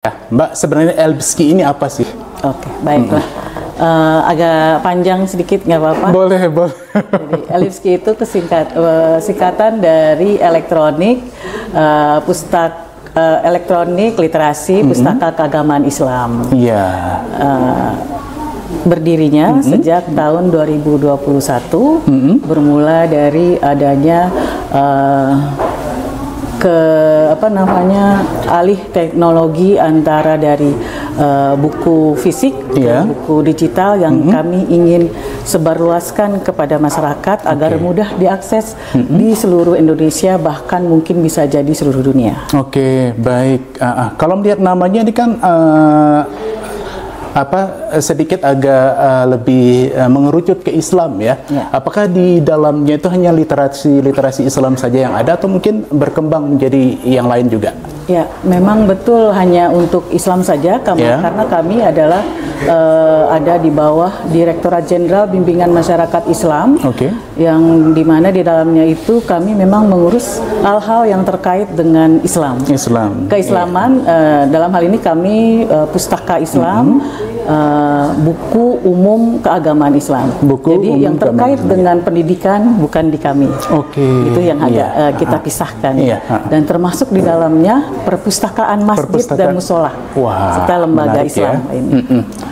Ya, Mbak, sebenarnya Elbski ini apa sih? Oke, baiklah. Agak panjang sedikit, nggak apa-apa. Boleh, boleh. Jadi, Elbski itu singkatan dari elektronik, elektronik, literasi, pustaka keagamaan Islam. Iya. Berdirinya sejak tahun 2021, bermula dari adanya alih teknologi antara dari buku fisik dan buku digital yang kami ingin sebarluaskan kepada masyarakat agar mudah diakses di seluruh Indonesia, bahkan mungkin bisa jadi seluruh dunia. Oke, baik. Kalau melihat namanya ini kan sedikit agak lebih mengerucut ke Islam ya. Apakah di dalamnya itu hanya literasi Islam saja yang ada atau mungkin berkembang menjadi yang lain juga? Ya, memang betul hanya untuk Islam saja karena kami adalah ada di bawah Direktorat Jenderal Bimbingan Masyarakat Islam, yang dimana di dalamnya itu kami memang mengurus hal-hal yang terkait dengan Islam. Keislaman, dalam hal ini kami pustaka Islam, buku umum keagamaan Islam. Jadi yang terkait dengan pendidikan bukan di kami. Itu yang agak kita pisahkan. Dan termasuk di dalamnya perpustakaan masjid dan musola serta lembaga Islam ini.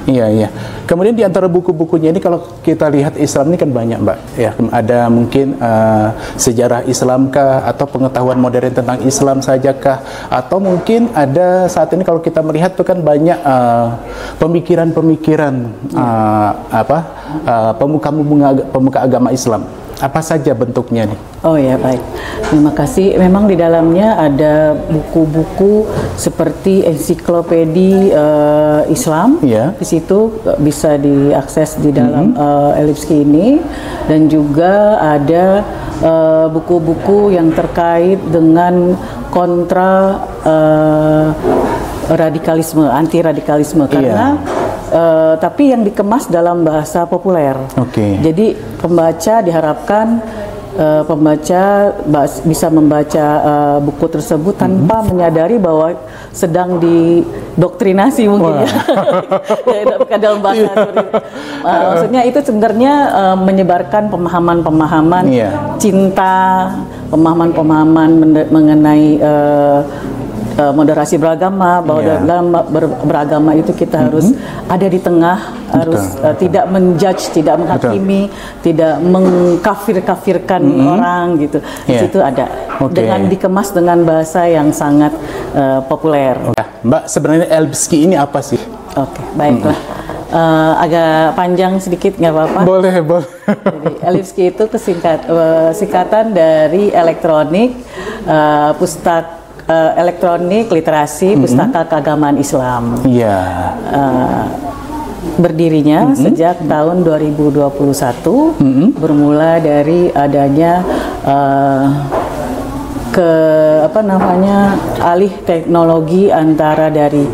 Iya. Kemudian di antara buku-bukunya ini kalau kita lihat Islam ini kan banyak, Mbak. Ya, ada mungkin sejarah Islamkah atau pengetahuan modern tentang Islam sajakah, atau mungkin ada saat ini kalau kita melihat itu kan banyak pemikiran pemuka agama Islam. Apa saja bentuknya nih? Oh ya, baik. Terima kasih. Memang di dalamnya ada buku-buku seperti ensiklopedi Islam. Di situ bisa diakses di dalam Elbski ini, dan juga ada buku-buku yang terkait dengan kontra radikalisme, anti radikalisme, karena tapi yang dikemas dalam bahasa populer. Jadi pembaca diharapkan bisa membaca buku tersebut tanpa menyadari bahwa sedang didoktrinasi mungkin dalam bahasa maksudnya itu sebenarnya menyebarkan pemahaman-pemahaman cinta, pemahaman-pemahaman mengenai moderasi beragama, bahwa dalam beragama itu kita harus ada di tengah, harus tidak menjudge, tidak menghakimi, tidak mengkafir-kafirkan orang gitu. Di situ ada dengan dikemas dengan bahasa yang sangat populer. Mbak, sebenarnya Elbski ini apa sih? Oke, baiklah. Agak panjang sedikit, nggak apa-apa. Boleh. Jadi Elbski itu singkatan dari elektronik, elektronik, literasi, pustaka keagamaan Islam. Berdirinya sejak tahun 2021, bermula dari adanya alih teknologi antara dari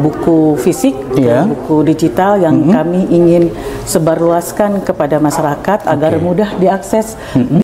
buku fisik dan buku digital yang kami ingin sebarluaskan kepada masyarakat agar mudah diakses